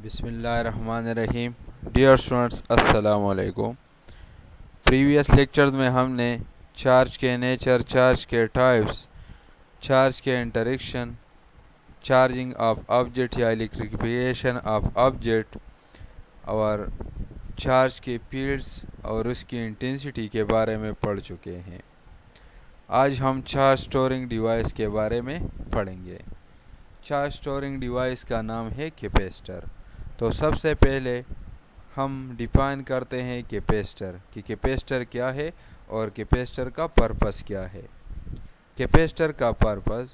بسم اللہ الرحمن الرحیم. ڈیئر اسٹوڈنٹس السلام علیکم. پریویس لیکچرز میں ہم نے چارج کے نیچر، چارج کے ٹائپس، چارج کے انٹریکشن، چارجنگ آف آبجیکٹ یا الیکٹریفیکیشن آف آبجیکٹ اور چارج کے فیلڈز اور اس کی انٹینسٹی کے بارے میں پڑھ چکے ہیں. آج ہم چارج سٹورنگ ڈیوائس کے بارے میں پڑھیں گے. چارج سٹورنگ ڈیوائس کا نام ہے کیپیسٹر. تو سب سے پہلے ہم ڈیفائن کرتے ہیں کیپیسٹر کہ کیپیسٹر کیا ہے اور کیپیسٹر کا پرپس کیا ہے. کیپیسٹر کا purpose: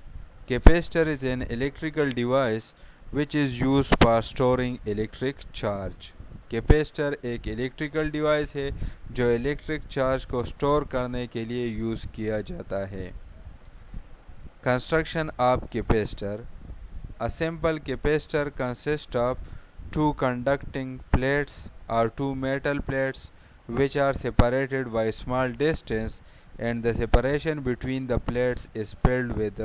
capacitor is an electrical device which is use for storing electric charge. Capacitor ایک الیکٹریکل ڈیوائس ہے جو الیکٹرک چارج کو اسٹور کرنے کے لیے یوز کیا جاتا ہے. Construction of capacitor: A simple capacitor consists of two conducting plates or two metal plates which are separated by small distance, and the separation between the plates is filled with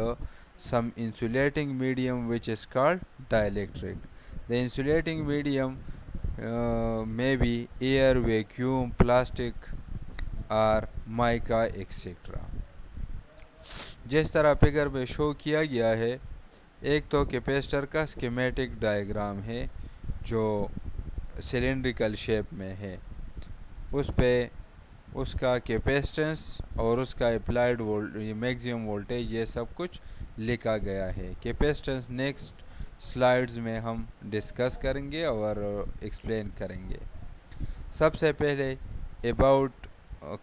some insulating medium which is called dielectric. The insulating medium may be air, vacuum, plastic or mica etc. جس طرح figure میں شو کیا گیا ہے، ایک تو capacitor کا schematic diagram ہے جو سلنڈریکل شیپ میں ہے. اس پہ اس کا کیپیسٹنس اور اس کا اپلائیڈ میگزیمم وولٹیج یہ سب کچھ لکھا گیا ہے. کیپیسٹنس نیکسٹ سلائیڈز میں ہم ڈسکس کریں گے اور ایکسپلین کریں گے. سب سے پہلے اباؤٹ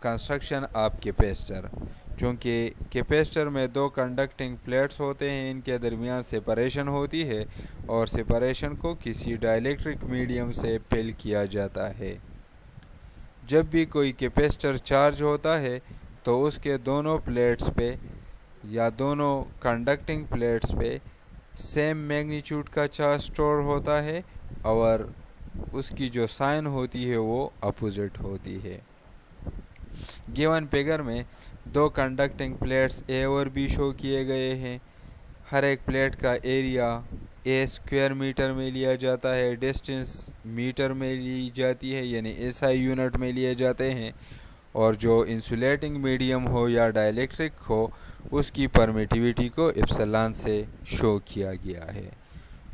کنسٹرکشن آف کیپیسٹر. چونکہ کیپیسٹر میں دو کنڈکٹنگ پلیٹس ہوتے ہیں، ان کے درمیان سپریشن ہوتی ہے اور سپریشن کو کسی ڈائیلیکٹرک میڈیم سے فل کیا جاتا ہے. جب بھی کوئی کیپیسٹر چارج ہوتا ہے تو اس کے دونوں پلیٹس پہ یا دونوں کنڈکٹنگ پلیٹس پہ سیم میگنیچیوڈ کا چارج سٹور ہوتا ہے اور اس کی جو سائن ہوتی ہے وہ اپوزٹ ہوتی ہے. گیون فگر میں دو کنڈکٹنگ پلیٹس اے اور بی شو کیے گئے ہیں. ہر ایک پلیٹ کا ایریا اے اسکوائر میٹر میں لیا جاتا ہے، ڈسٹینس میٹر میں لی جاتی ہے یعنی ایس آئی یونٹ میں لیے جاتے ہیں، اور جو انسولیٹنگ میڈیم ہو یا ڈائیلیکٹرک ہو اس کی پرمیٹیوٹی کو ایپسلان سے شو کیا گیا ہے.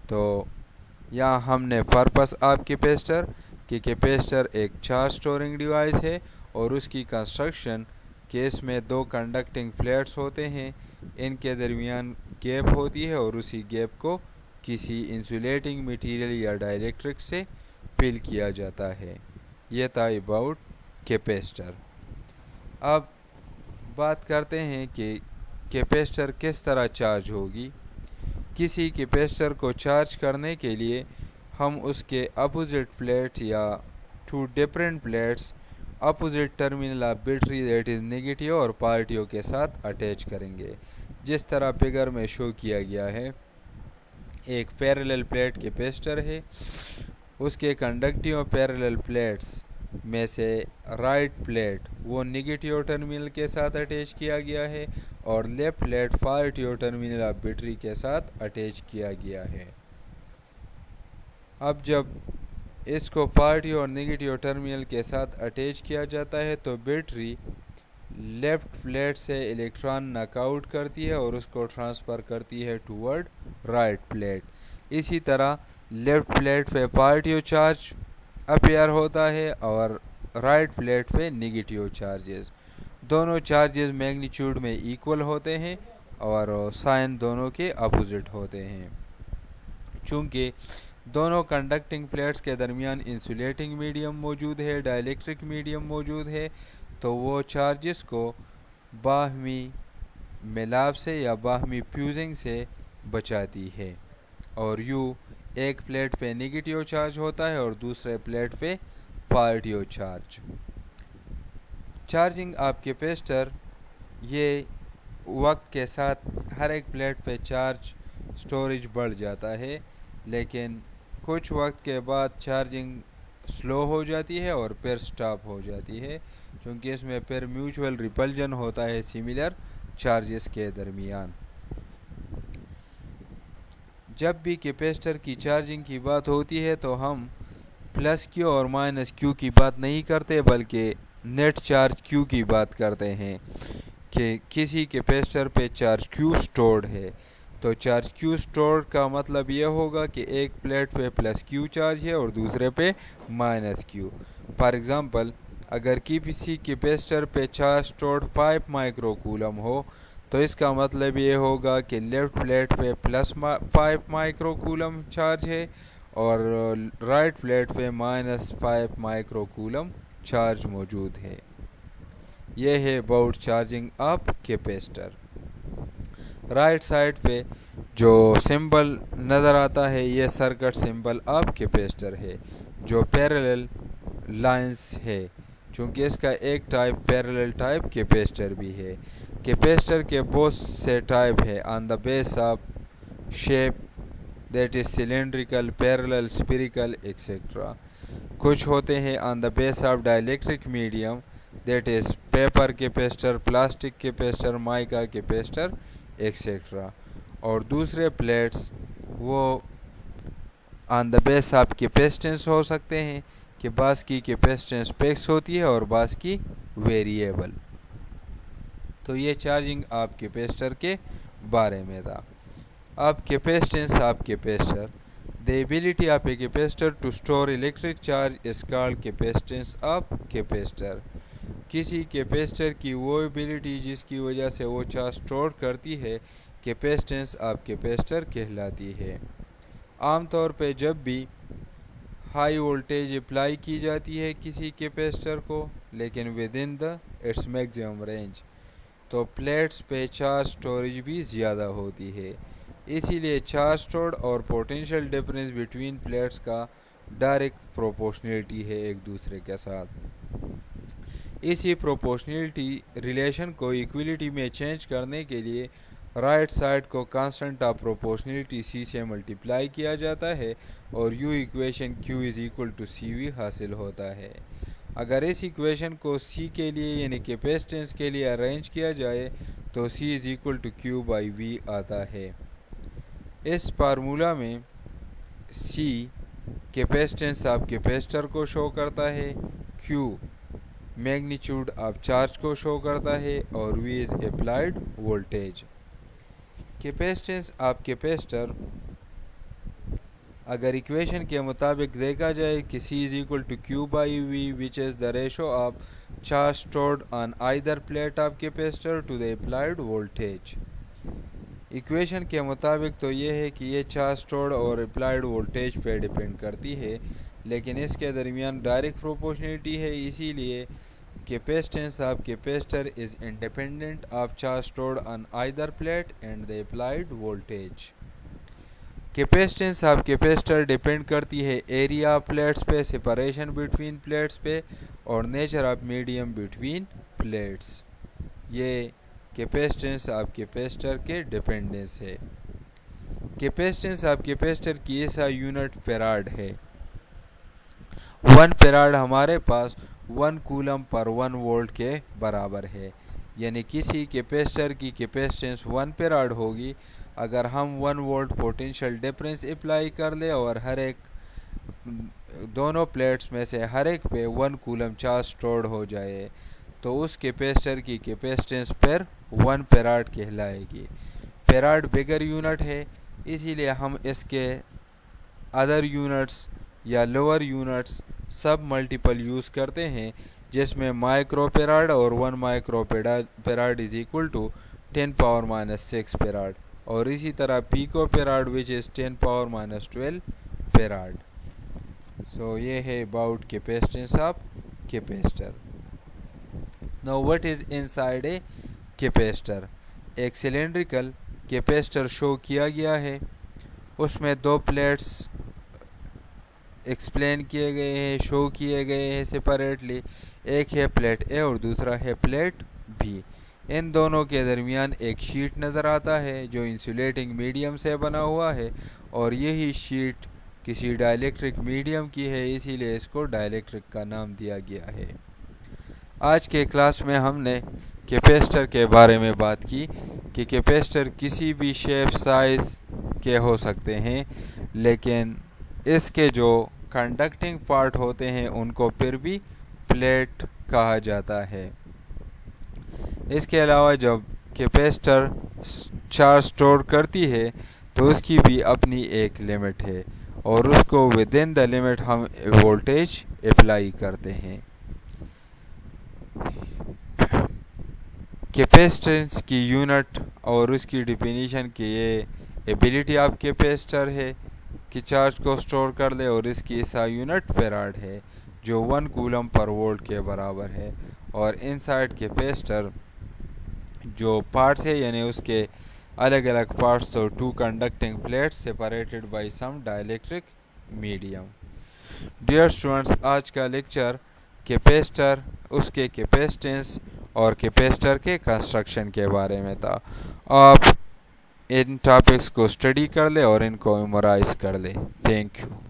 تو یہاں ہم نے پرپس آف کیپیسٹر کہ کیپیسٹر ایک چارج سٹورنگ ڈیوائس ہے اور اس کی کنسٹرکشن کیس میں دو کنڈکٹنگ پلیٹس ہوتے ہیں، ان کے درمیان گیپ ہوتی ہے اور اسی گیپ کو کسی انسولیٹنگ مٹیریل یا ڈائیلیکٹرک سے فل کیا جاتا ہے. یہ تھا اباؤٹ کیپیسٹر. اب بات کرتے ہیں کہ کیپیسٹر کس طرح چارج ہوگی. کسی کیپیسٹر کو چارج کرنے کے لیے ہم اس کے اپوزٹ پلیٹ یا two different plates opposite terminal of battery that is negative اور پازیٹیو کے ساتھ اٹیچ کریں گے. جس طرح فگر میں شو کیا گیا ہے، ایک پیریلل پلیٹ کیپیسٹر ہے، اس کے کنڈکٹیو پیریلل پلیٹس میں سے رائٹ پلیٹ وہ نیگیٹیو ٹرمینل کے ساتھ اٹیچ کیا گیا ہے اور left plate positive terminal of battery کے ساتھ اٹیچ کیا گیا ہے. اب جب اس کو پازیٹیو اور نیگیٹیو ٹرمینل کے ساتھ اٹیچ کیا جاتا ہے تو بیٹری لیفٹ پلیٹ سے الیکٹران ناک آؤٹ کرتی ہے اور اس کو ٹرانسفر کرتی ہے ٹورڈ رائٹ پلیٹ. اسی طرح لیفٹ پلیٹ پہ پازیٹیو چارج اپیئر ہوتا ہے اور رائٹ پلیٹ پہ نیگیٹیو چارجز. دونوں چارجز میگنیچیوڈ میں ایکول ہوتے ہیں اور سائن دونوں کے اپوزٹ ہوتے ہیں. چونکہ دونوں کنڈکٹنگ پلیٹس کے درمیان انسولیٹنگ میڈیم موجود ہے، ڈائیلیکٹرک میڈیم موجود ہے، تو وہ چارجز کو باہمی ملاپ سے یا باہمی فیوزنگ سے بچاتی ہے. اور یوں ایک پلیٹ پہ نیگیٹیو چارج ہوتا ہے اور دوسرے پلیٹ پہ positive charge. Charging of capacitor: یہ وقت کے ساتھ ہر ایک پلیٹ پہ چارج سٹوریج بڑھ جاتا ہے، لیکن کچھ وقت کے بعد چارجنگ سلو ہو جاتی ہے اور پھر سٹاپ ہو جاتی ہے، کیونکہ اس میں پھر میوچول ریپلجن ہوتا ہے سملر چارجز کے درمیان. جب بھی کیپیسٹر کی چارجنگ کی بات ہوتی ہے تو ہم پلس کیو اور مائنس کیو کی بات نہیں کرتے بلکہ نیٹ چارج کیو کی بات کرتے ہیں کہ کسی کیپیسٹر پہ چارج کیو سٹورڈ ہے. تو چارج کیو سٹورڈ کا مطلب یہ ہوگا کہ ایک پلیٹ پہ پلس کیو چارج ہے اور دوسرے پہ مائنس کیو. فار ایگزامپل اگر کسی کیپیسٹر پہ چارج سٹورڈ 5 مائکرو کولم ہو تو اس کا مطلب یہ ہوگا کہ لیفٹ پلیٹ پہ پلس 5 مائکرو کولم چارج ہے اور رائٹ پلیٹ پہ مائنس 5 مائکرو کولم چارج موجود ہے. یہ ہے about charging of capacitor. Right side پہ جو سمبل نظر آتا ہے یہ سرکٹ سمبل آف کیپیسٹر ہے جو پیریلل لائنز ہے چونکہ اس کا ایک ٹائپ پیریلل ٹائپ کیپیسٹر بھی ہے. کیپیسٹر کے بہت سے ٹائپ ہے on the basis of shape that is cylindrical, parallel, spherical etcetera. کچھ ہوتے ہیں on the basis of dielectric medium that is paper capacitor, plastic capacitor, mica capacitor etcetera. اور دوسرے پلیٹس وہ آن دا بیس آف کیپیسٹنس ہو سکتے ہیں کہ بعض کی کیپیسٹنس فکس ہوتی ہے اور بعض کی ویریبل. تو یہ چارجنگ آف کیپیسٹر کے بارے میں تھا. اب capacitance of capacitor. The ability of a capacitor to store electric charge is called capacitance of capacitor. کسی کیپیسٹر کی وہ ایبلٹی جس کی وجہ سے وہ چارج سٹور کرتی ہے کیپیسٹنس آف کیپیسٹر کہلاتی ہے. عام طور پہ جب بھی ہائی وولٹیج اپلائی کی جاتی ہے کسی کیپیسٹر کو لیکن with in the its maximum range تو پلیٹس پہ چارج سٹوریج بھی زیادہ ہوتی ہے. اسی لیے چارج سٹورڈ اور پوٹینشیل ڈفرینس بٹوین پلیٹس کا ڈائریکٹ پروپورشنلٹی ہے ایک دوسرے کے ساتھ. اسی پروپورشنلٹی ریلیشن کو ایکویلٹی میں چینج کرنے کے لیے رائٹ سائڈ کو کانسٹنٹ آف پروپورشنلٹی سی سے ملٹیپلائی کیا جاتا ہے اور یو equation Q is equal to C V حاصل ہوتا ہے. اگر اس ایکویشن کو سی کے لیے یعنی کیپیسٹنس کے لیے ارینج کیا جائے تو C is equal to Q by V آتا ہے. اس فارمولا میں سی کیپیسٹنس آف کیپیسٹر کو شو کرتا ہے, کیو میگنیچیوڈ آف چارج کو شو کرتا ہے اور V is applied voltage. Capacitance of capacitor اگر ایکویشن کے مطابق دیکھا جائے کہ C is equal to Q by V which is the ratio of charge stored on either plate of capacitor to the applied voltage. Equation کے مطابق تو یہ ہے کہ یہ چارج سٹورڈ اور اپلائیڈ وولٹیج پہ ڈیپینڈ کرتی ہے لیکن اس کے درمیان ڈائریکٹ پروپورشنلٹی ہے. اسی لیے capacitance of capacitor is independent of charge stored on either plate and the applied voltage. Capacitance of capacitor depend کرتی ہے ایریا آف پلیٹس پہ, سپریشن بٹوین پلیٹس پہ اور nature of medium between plates. یہ capacitance of capacitor کے dependence ہے. Capacitance of capacitor کی ایسا یونٹ فیراڈ ہے. 1 فیراڈ ہمارے پاس 1 کولم پر 1 وولٹ کے برابر ہے یعنی کسی کیپیسٹر کی کیپیسٹنس 1 فیراڈ ہوگی اگر ہم 1 وولٹ پوٹینشیل ڈفرینس اپلائی کر لیں اور ہر ایک دونوں پلیٹس میں سے ہر ایک پہ 1 کولم چارج سٹورڈ ہو جائے تو اس کیپیسٹر کی کیپیسٹنس پھر 1 فیراڈ کہلائے گی. فیراڈ بگر یونٹ ہے اسی لیے ہم اس کے ادر یونٹس یا lower units submultiple use کرتے ہیں جس میں مائکرو فیراڈ اور 1 microfarad is equal to 10 power minus 6 farad اور اسی طرح picofarad which is 10 power minus 12 farad. So یہ ہے about capacitance of capacitor. Now what is inside a capacitor? ایک سلینڈریکل کیپیسٹر شو کیا گیا ہے, اس میں 2 پلیٹس ایکسپلین کیے گئے ہیں, شو کیے گئے ہیں سپریٹلی. ایک ہے پلیٹ اے اور دوسرا ہے پلیٹ بی. ان دونوں کے درمیان ایک شیٹ نظر آتا ہے جو انسولیٹنگ میڈیم سے بنا ہوا ہے اور یہی شیٹ کسی ڈائلیکٹرک میڈیم کی ہے اسی لیے اس کو ڈائلیکٹرک کا نام دیا گیا ہے. آج کے کلاس میں ہم نے کیپیسٹر کے بارے میں بات کی کہ کیپیسٹر کسی بھی شیپ سائز کے ہو سکتے ہیں، لیکن اس کے جو کنڈکٹنگ پارٹ ہوتے ہیں ان کو پھر بھی پلیٹ کہا جاتا ہے۔ اس کے علاوہ جب کیپیسٹر چارج سٹور کرتی ہے تو اس کی بھی اپنی ایک لمٹ ہے، اور اس کو ود ان دا لمٹ ہم وولٹیج اپلائی کرتے ہیں۔ کیپیسٹنس کی یونٹ اور اس کی ڈیفینیشن کی یہ ایبیلٹی آف کیپیسٹر ہے کہ چارج کو سٹور کر لے، اور اس کی ایسا یونٹ فیراڈ ہے جو 1 کولم پر وولٹ کے برابر ہے، اور انسائڈ کیپیسٹر جو پارٹس ہے یعنی اس کے الگ الگ پارٹس تو 2 conducting plates separated by some dielectric medium. Dear students, آج کا لیکچر کیپیسٹر، اس کے کیپیسٹنس اور کیپیسٹر کے کنسٹرکشن کے بارے میں تھا۔ آپ ان ٹاپکس کو اسٹڈی کر لیں اور ان کو میمورائز کر لیں۔ Thank you.